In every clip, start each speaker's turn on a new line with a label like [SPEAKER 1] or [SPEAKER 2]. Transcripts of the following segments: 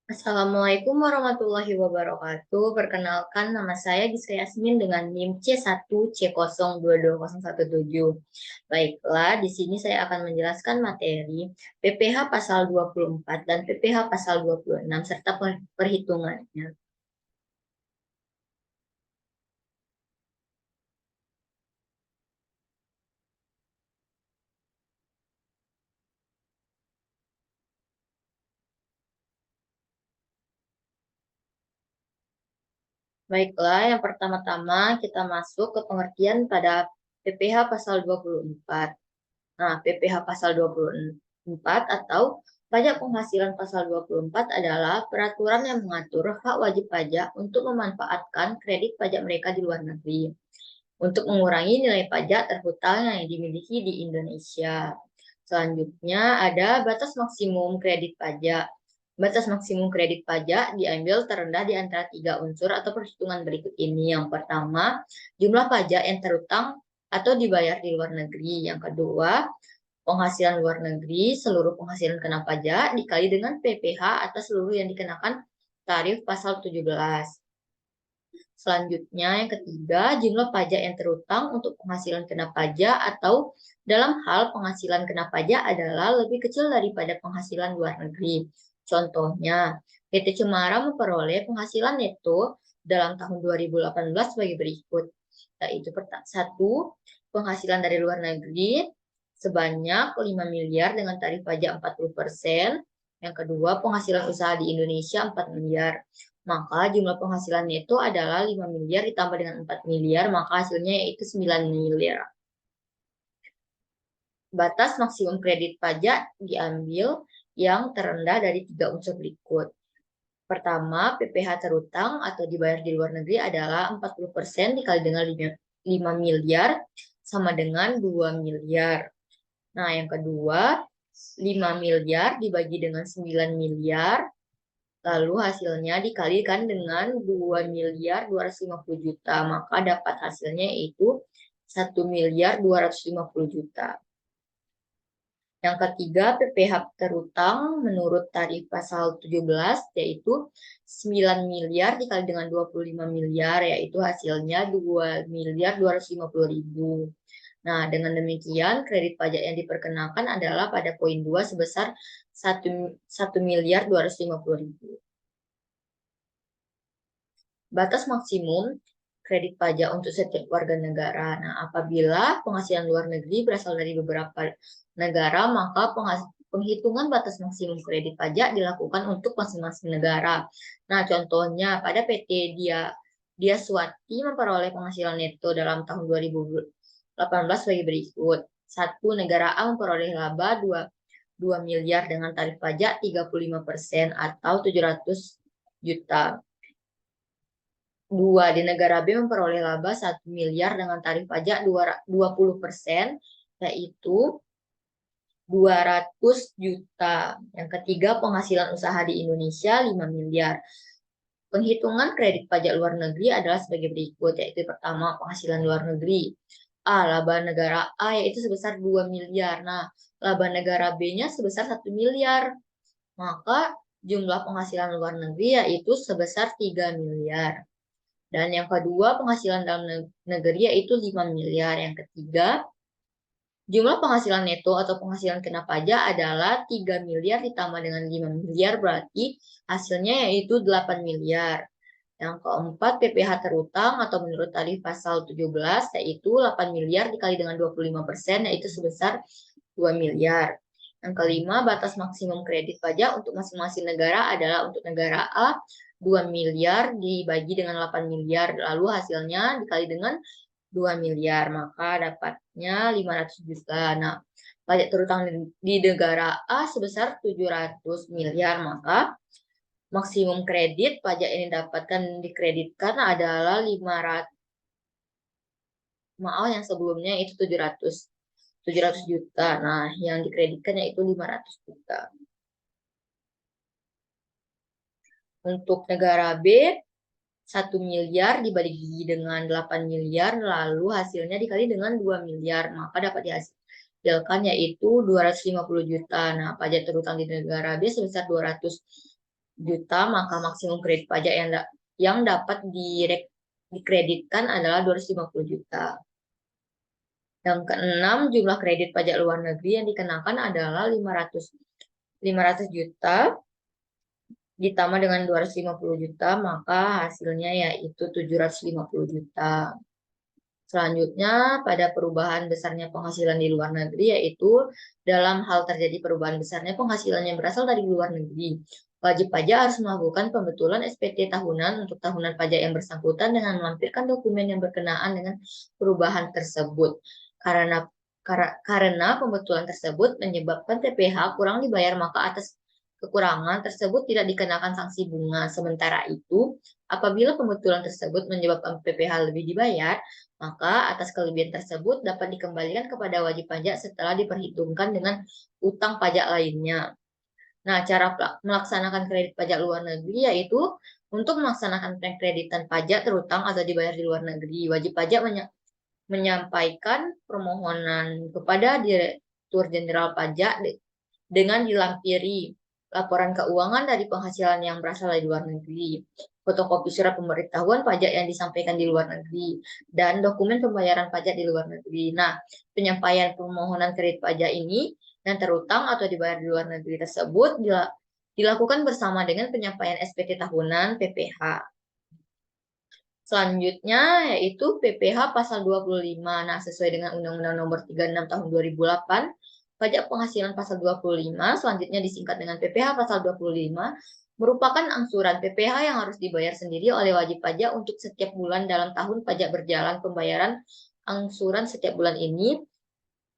[SPEAKER 1] Assalamualaikum warahmatullahi wabarakatuh. Perkenalkan, nama saya Gisri Yasmin dengan NIM C1C022017. Baiklah, di sini saya akan menjelaskan materi PPh pasal 24 dan PPh pasal 26 serta perhitungannya. Baiklah, yang pertama-tama kita masuk ke pengertian pada PPh pasal 24. Nah, PPh pasal 24 atau pajak penghasilan pasal 24 adalah peraturan yang mengatur hak wajib pajak untuk memanfaatkan kredit pajak mereka di luar negeri untuk mengurangi nilai pajak terhutang yang dimiliki di Indonesia. Selanjutnya ada batas maksimum kredit pajak. Batas maksimum kredit pajak diambil terendah di antara tiga unsur atau perhitungan berikut ini. Yang pertama, jumlah pajak yang terutang atau dibayar di luar negeri. Yang kedua, penghasilan luar negeri, seluruh penghasilan kena pajak dikali dengan PPh atas seluruh yang dikenakan tarif pasal 17. Selanjutnya, yang ketiga, jumlah pajak yang terutang untuk penghasilan kena pajak atau dalam hal penghasilan kena pajak adalah lebih kecil daripada penghasilan luar negeri. Contohnya, PT Cemara memperoleh penghasilan neto dalam tahun 2018 sebagai berikut, yaitu satu, penghasilan dari luar negeri sebanyak 5 miliar dengan tarif pajak 40%. Yang kedua, penghasilan usaha di Indonesia 4 miliar. Maka jumlah penghasilannya itu adalah 5 miliar ditambah dengan 4 miliar, maka hasilnya yaitu 9 miliar. Batas maksimum kredit pajak diambil yang terendah dari tiga unsur berikut. Pertama, PPh terutang atau dibayar di luar negeri adalah 40% dikali dengan 5 miliar sama dengan 2 miliar. Nah, yang kedua, 5 miliar dibagi dengan 9 miliar, lalu hasilnya dikalikan dengan 2 miliar 250 juta, maka dapat hasilnya yaitu 1 miliar 250 juta. Yang ketiga, PPh terutang menurut tarif pasal 17 yaitu 9 miliar dikali dengan 25 miliar, yaitu hasilnya 2 miliar 250 ribu. Nah, dengan demikian kredit pajak yang diperkenakan adalah pada poin 2 sebesar 1 miliar 250 ribu. Batas maksimum kredit pajak untuk setiap warga negara. Nah, apabila penghasilan luar negeri berasal dari beberapa negara, maka penghitungan batas maksimum kredit pajak dilakukan untuk masing-masing negara. Nah, contohnya pada PT Dia Swati memperoleh penghasilan neto dalam tahun 2018 sebagai berikut. Satu, negara A memperoleh laba 2 miliar dengan tarif pajak 35% atau 700 juta. Dua, di negara B memperoleh laba 1 miliar dengan tarif pajak 20%, yaitu 200 juta. Yang ketiga, penghasilan usaha di Indonesia 5 miliar. Penghitungan kredit pajak luar negeri adalah sebagai berikut, yaitu pertama, penghasilan luar negeri. A, laba negara A yaitu sebesar 2 miliar. Nah, laba negara B-nya sebesar 1 miliar. Maka jumlah penghasilan luar negeri yaitu sebesar 3 miliar. Dan yang kedua, penghasilan dalam negeri yaitu 5 miliar. Yang ketiga, jumlah penghasilan neto atau penghasilan kena pajak adalah 3 miliar ditambah dengan 5 miliar, berarti hasilnya yaitu 8 miliar. Yang keempat, PPh terutang atau menurut tarif pasal 17 yaitu 8 miliar dikali dengan 25%, yaitu sebesar 2 miliar. Yang kelima, batas maksimum kredit pajak untuk masing-masing negara adalah untuk negara A 2 miliar dibagi dengan 8 miliar, lalu hasilnya dikali dengan 2 miliar, maka dapatnya 500 juta. Nah, pajak terutang di negara A sebesar 700 miliar, maka maksimum kredit pajak yang didapatkan dikreditkan adalah 500, maaf yang sebelumnya itu 700 juta. Nah, yang dikreditkan yaitu 500 juta. Untuk negara B, 1 miliar dibagi dengan 8 miliar, lalu hasilnya dikali dengan 2 miliar, maka dapat dihasilkan yaitu 250 juta. Nah, pajak terutang di negara B sebesar 200 juta, maka maksimum kredit pajak yang dapat dikreditkan adalah 250 juta. Yang keenam, jumlah kredit pajak luar negeri yang dikenakan adalah 500 juta ditambah dengan 250 juta, maka hasilnya yaitu 750 juta. Selanjutnya, pada perubahan besarnya penghasilan di luar negeri, yaitu dalam hal terjadi perubahan besarnya penghasilan yang berasal dari luar negeri, wajib pajak harus melakukan pembetulan SPT tahunan untuk tahunan pajak yang bersangkutan dengan melampirkan dokumen yang berkenaan dengan perubahan tersebut. Karena pembetulan tersebut menyebabkan TPH kurang dibayar, maka atas kekurangan tersebut tidak dikenakan sanksi bunga. Sementara itu, apabila pembetulan tersebut menyebabkan PPH lebih dibayar, maka atas kelebihan tersebut dapat dikembalikan kepada wajib pajak setelah diperhitungkan dengan utang pajak lainnya. Nah, cara melaksanakan kredit pajak luar negeri yaitu untuk melaksanakan pengkreditan pajak terutang atau dibayar di luar negeri, wajib pajak menyampaikan permohonan kepada Direktur Jenderal Pajak dengan dilampiri laporan keuangan dari penghasilan yang berasal dari luar negeri, fotokopi surat pemberitahuan pajak yang disampaikan di luar negeri, dan dokumen pembayaran pajak di luar negeri. Nah, penyampaian permohonan kredit pajak ini yang terutang atau dibayar di luar negeri tersebut dilakukan bersama dengan penyampaian SPT tahunan PPH. Selanjutnya yaitu PPH pasal 25. Nah, sesuai dengan Undang-Undang Nomor 36 Tahun 2008, pajak penghasilan pasal 25, selanjutnya disingkat dengan PPH pasal 25, merupakan angsuran PPH yang harus dibayar sendiri oleh wajib pajak untuk setiap bulan dalam tahun pajak berjalan. Pembayaran angsuran setiap bulan ini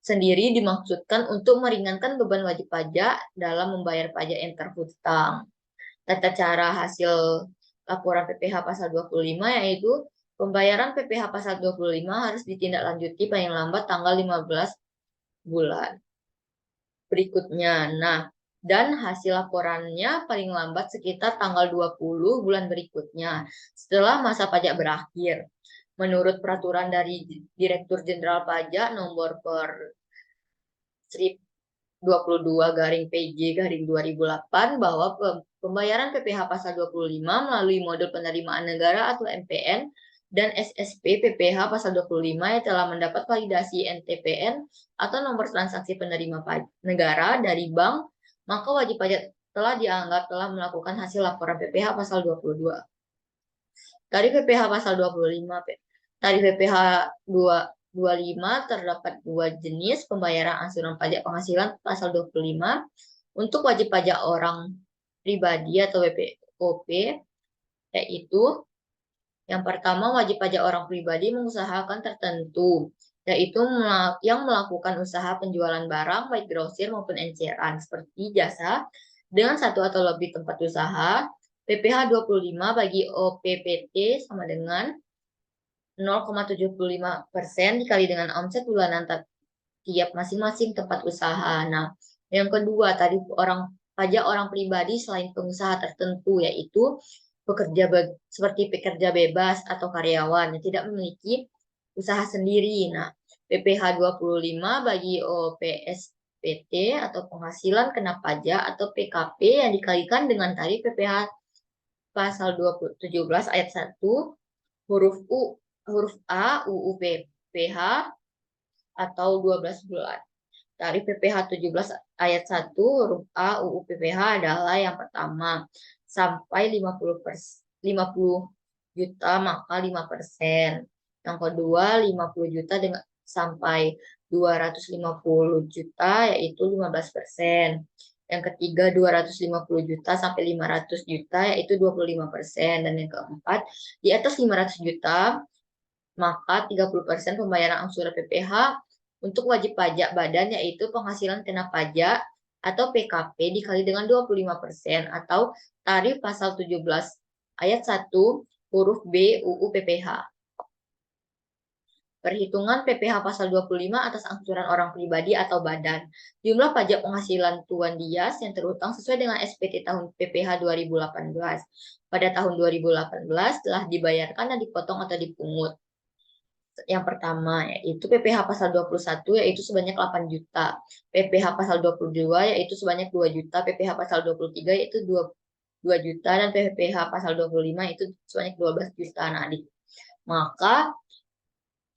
[SPEAKER 1] sendiri dimaksudkan untuk meringankan beban wajib pajak dalam membayar pajak yang terhutang. Tata cara hasil laporan PPH pasal 25 yaitu pembayaran PPH pasal 25 harus ditindaklanjuti paling lambat tanggal 15 bulan berikutnya. Nah, dan hasil laporannya paling lambat sekitar tanggal 20 bulan berikutnya setelah masa pajak berakhir. Menurut peraturan dari Direktur Jenderal Pajak nomor per 22/PJ/2008 bahwa pembayaran PPH pasal 25 melalui modul penerimaan negara atau MPN dan SSP PPH pasal 25 yang telah mendapat validasi NTPN atau nomor transaksi penerima negara dari bank, maka wajib pajak telah dianggap telah melakukan hasil laporan PPH pasal 22. Tarif PPH pasal 25. Tarif PPH 25 terdapat dua jenis pembayaran angsuran pajak penghasilan pasal 25 untuk wajib pajak orang pribadi atau WPOP, yaitu yang pertama wajib pajak orang pribadi mengusahakan tertentu, yaitu yang melakukan usaha penjualan barang baik grosir maupun eceran seperti jasa dengan satu atau lebih tempat usaha. PPH 25 bagi OPPT sama dengan 0,75% dikali dengan omset bulanan tiap masing-masing tempat usaha. Nah, yang kedua tadi pajak orang pribadi selain pengusaha tertentu yaitu seperti pekerja bebas atau karyawan yang tidak memiliki usaha sendiri. Nah, PPH 25 bagi OPSPT atau penghasilan kena pajak atau PKP yang dikalikan dengan tarif PPH pasal 17 ayat 1 huruf A UU PPH atau 12 bulan. Tarif PPH 17 ayat 1 huruf A UU PPH adalah yang pertama sampai 50 juta maka 5%. Yang kedua 50 juta dengan sampai 250 juta yaitu 15%. Yang ketiga 250 juta sampai 500 juta yaitu 25%. Dan yang keempat di atas 500 juta maka 30% pembayaran angsuran PPH untuk wajib pajak badan yaitu penghasilan kena pajak atau PKP dikali dengan 25% atau tarif pasal 17 ayat 1 huruf B UU PPH. Perhitungan PPH pasal 25 atas angsuran orang pribadi atau badan. Jumlah pajak penghasilan Tuan Dias yang terhutang sesuai dengan SPT tahun PPH 2018. Pada tahun 2018 telah dibayarkan dan dipotong atau dipungut. Yang pertama yaitu PPH pasal 21 yaitu sebanyak 8 juta, PPH pasal 22 yaitu sebanyak 2 juta, PPH pasal 23 yaitu 2 juta dan PPh pasal 25 itu sebanyak 12 juta. Nah, maka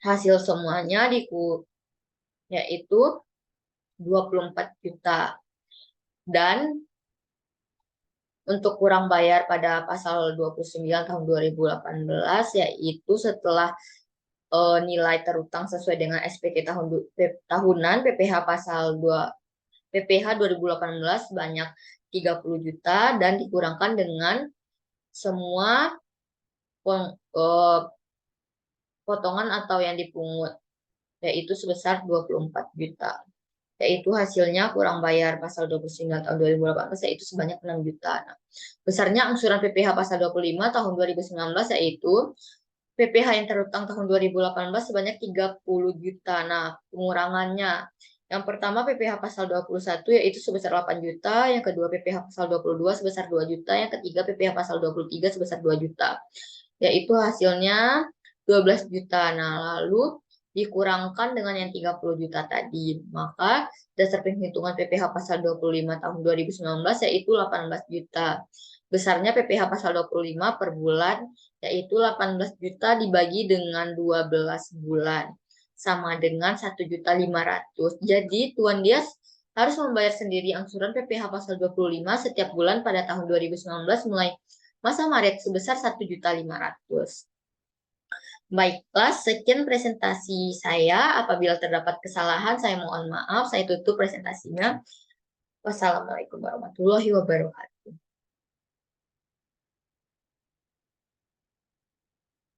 [SPEAKER 1] hasil semuanya yaitu 24 juta. Dan untuk kurang bayar pada pasal 29 tahun 2018 yaitu setelah nilai terutang sesuai dengan SPT tahunan PPh pasal 2018 sebanyak 30 juta dan dikurangkan dengan semua potongan atau yang dipungut yaitu sebesar 24 juta. Yaitu hasilnya kurang bayar pasal 29 tahun 2018 yaitu sebanyak 6 juta. Nah, besarnya angsuran PPh pasal 25 tahun 2019 yaitu PPh yang terutang tahun 2018 sebanyak 30 juta. Nah, pengurangannya yang pertama PPh pasal 21 yaitu sebesar 8 juta, yang kedua PPh pasal 22 sebesar 2 juta, yang ketiga PPh pasal 23 sebesar 2 juta. Yaitu hasilnya 12 juta. Nah, lalu dikurangkan dengan yang 30 juta tadi. Maka dasar penghitungan PPh pasal 25 tahun 2019 yaitu 18 juta. Besarnya PPh pasal 25 per bulan yaitu 18 juta dibagi dengan 12 bulan. Sama dengan 1.500.000. Jadi Tuan Dias harus membayar sendiri angsuran PPh pasal 25 setiap bulan pada tahun 2019 mulai masa Maret sebesar 1.500.000. Baiklah, sekian presentasi saya. Apabila terdapat kesalahan, saya mohon maaf. Saya tutup presentasinya. Wassalamualaikum warahmatullahi wabarakatuh.